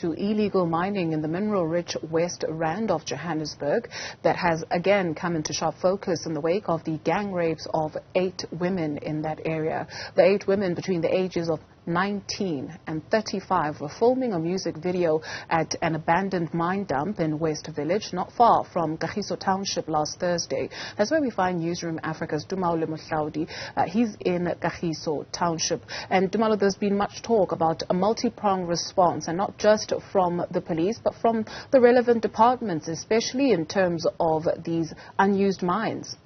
to illegal mining in the mineral-rich West Rand of Johannesburg that has again come into sharp focus in the wake of the gang rapes of 8 women in that area. The 8 women between the ages of 19 and 35 were filming a music video at an abandoned mine dump in West Village, not far from Kagiso township last Thursday. That's where we find Newzroom Afrika's Tumaole Mohlaoli. He's in Kagiso township. And Tumaole, there's been much talk about a multi-pronged response, and not just from the police, but from the relevant departments, especially in terms of these unused mines.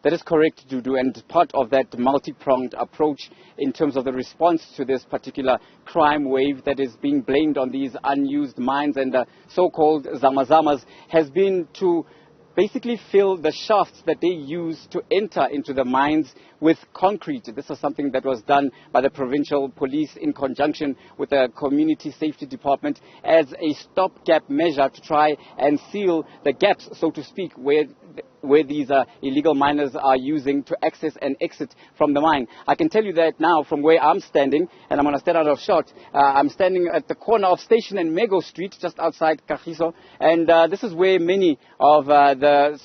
That is correct, Dudu, and part of that multi-pronged approach in terms of the response to this particular crime wave that is being blamed on these unused mines and so-called zamazamas has been to basically fill the shafts that they use to enter into the mines with concrete. This is something that was done by the provincial police in conjunction with the community safety department as a stopgap measure to try and seal the gaps, so to speak, where these illegal miners are using to access and exit from the mine. I can tell you that now from where I'm standing, and I'm going to stand out of shot. I'm standing at the corner of Station and Mego Street, just outside Kagiso, and this is where many of the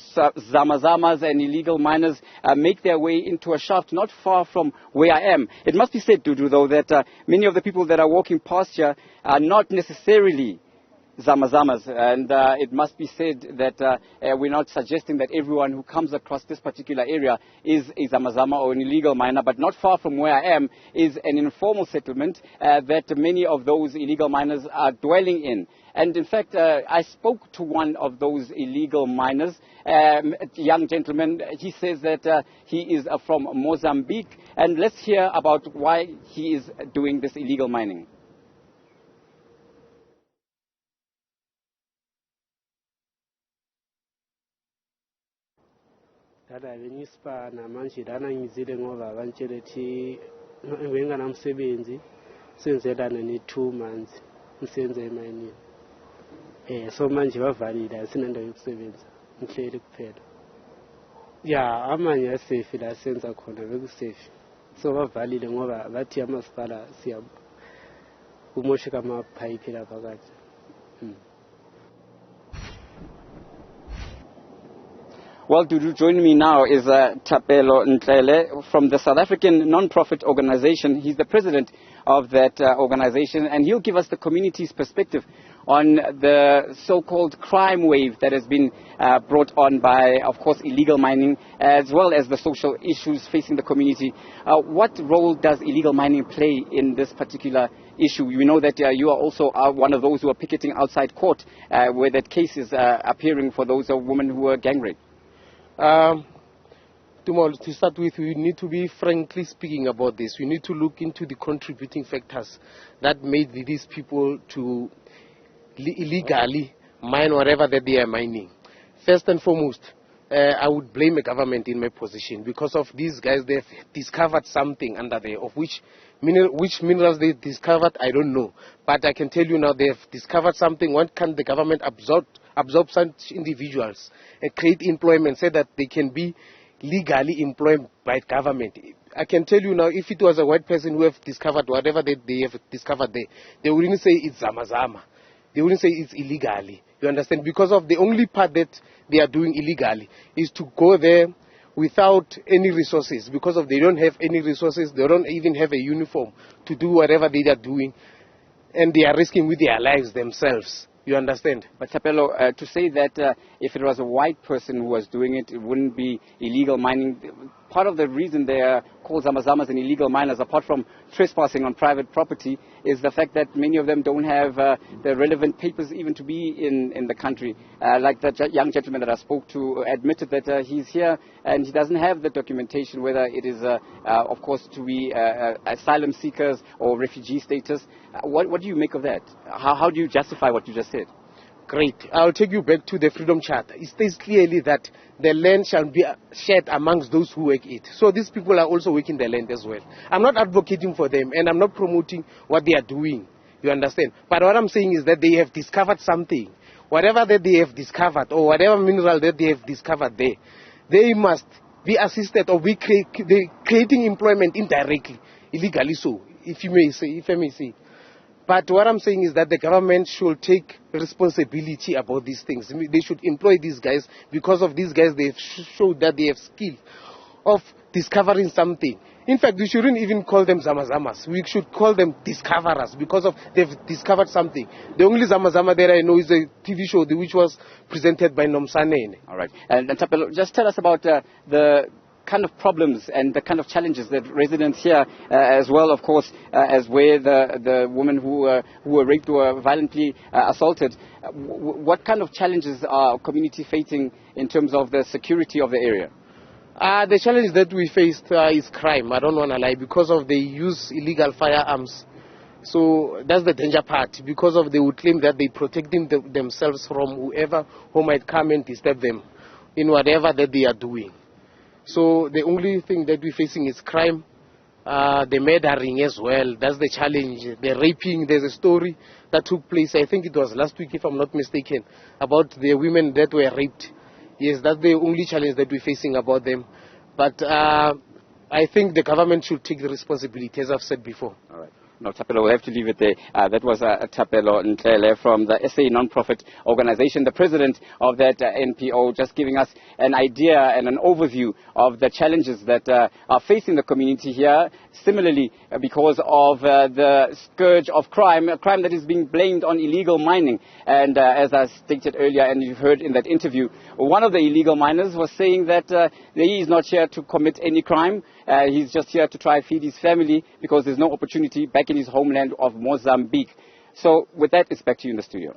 zamazamas and illegal miners make their way into a shaft not far from where I am. It must be said, Dudu, though, that many of the people that are walking past here are not necessarily zamazamas, and it must be said that we're not suggesting that everyone who comes across this particular area is a zamazama or an illegal miner, but not far from where I am is an informal settlement that many of those illegal miners are dwelling in. And in fact, I spoke to one of those illegal miners, a young gentleman. He says that he is from Mozambique, and let's hear about why he is doing this illegal mining. Dada benyispa na manje dana ngizile ngoba bantshele thi nginganamsebenzi senzelana ni 2 months ngisenze emayini so manje bavalile asinendawo yokusebenza ngihleli kuphela ya amanye asafe la senza khona bekusafe so bavalile ngoba bathi amasipala siya umosheka ama pipe la phakathi. Well, Dudu, joining me now is Tumaole Mohlaoli from the South African non-profit organization. He's the president of that organization, and he'll give us the community's perspective on the so-called crime wave that has been brought on by, of course, illegal mining, as well as the social issues facing the community. What role does illegal mining play in this particular issue? We know that you are also one of those who are picketing outside court, where that case is appearing for those women who were gang raped. To start with, we need to be frankly speaking about this. We need to look into the contributing factors that made these people to illegally mine whatever that they are mining. First and foremost, I would blame the government in my position because of these guys. They've discovered something under there, of which minerals they discovered, I don't know. But I can tell you now they've discovered something. What can the government absorb such individuals and create employment so that they can be legally employed by government? I can tell you now, if it was a white person who have discovered whatever they have discovered there, they wouldn't say it's zamazama. They wouldn't say it's illegally. You understand? Because of the only part that they are doing illegally is to go there without any resources. Because of they don't have any resources, they don't even have a uniform to do whatever they are doing, and they are risking with their lives themselves. You understand? But Tumaole, to say that if it was a white person who was doing it, it wouldn't be illegal mining. Part of the reason they are called zamazamas and illegal miners, apart from trespassing on private property, is the fact that many of them don't have the relevant papers even to be in the country. Like that young gentleman that I spoke to admitted that he's here and he doesn't have the documentation, whether it is, of course, to be asylum seekers or refugee status. What do you make of that? How do you justify what you just said? Great. I'll take you back to the Freedom Charter. It states clearly that the land shall be shared amongst those who work it. So these people are also working the land as well. I'm not advocating for them, and I'm not promoting what they are doing. You understand? But what I'm saying is that they have discovered something. Whatever that they have discovered, or whatever mineral that they have discovered there, they must be assisted or be creating employment indirectly, illegally so. if I may say. But what I'm saying is that the government should take responsibility about these things. They should employ these guys, because of these guys they've showed that they have skill of discovering something. In fact, we shouldn't even call them Zamazamas. We should call them discoverers, because of they've discovered something. The only Zamazama that I know is a TV show which was presented by Nomsanene. All right. And Thapelo, just tell us about the kind of problems and the kind of challenges that residents here, as well, of course, as where the women who were raped or violently assaulted. What kind of challenges are community facing in terms of the security of the area? The challenge that we faced is crime. I don't want to lie, because of they use illegal firearms. So that's the danger part, because of they would claim that they protecting themselves from whoever who might come and disturb them in whatever that they are doing. So the only thing that we're facing is crime, the murdering as well. That's the challenge. The raping. There's a story that took place, I think it was last week if I'm not mistaken, about the women that were raped. Yes, that's the only challenge that we're facing about them. But I think the government should take the responsibility, as I've said before. All right. No, Thapelo, we'll have to leave it there. That was Thapelo Ntlele from the SA non-profit organization, the president of that NPO, just giving us an idea and an overview of the challenges that are facing the community here. Similarly, because of the scourge of crime, a crime that is being blamed on illegal mining. And as I stated earlier, and you've heard in that interview, one of the illegal miners was saying that he is not here to commit any crime. He's just here to try and feed his family, because there's no opportunity back in his homeland of Mozambique. So with that, it's back to you in the studio.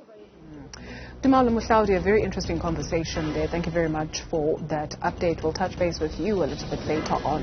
Tumaole Mohlaoli, a very interesting conversation there. Thank you very much for that update. We'll touch base with you a little bit later on.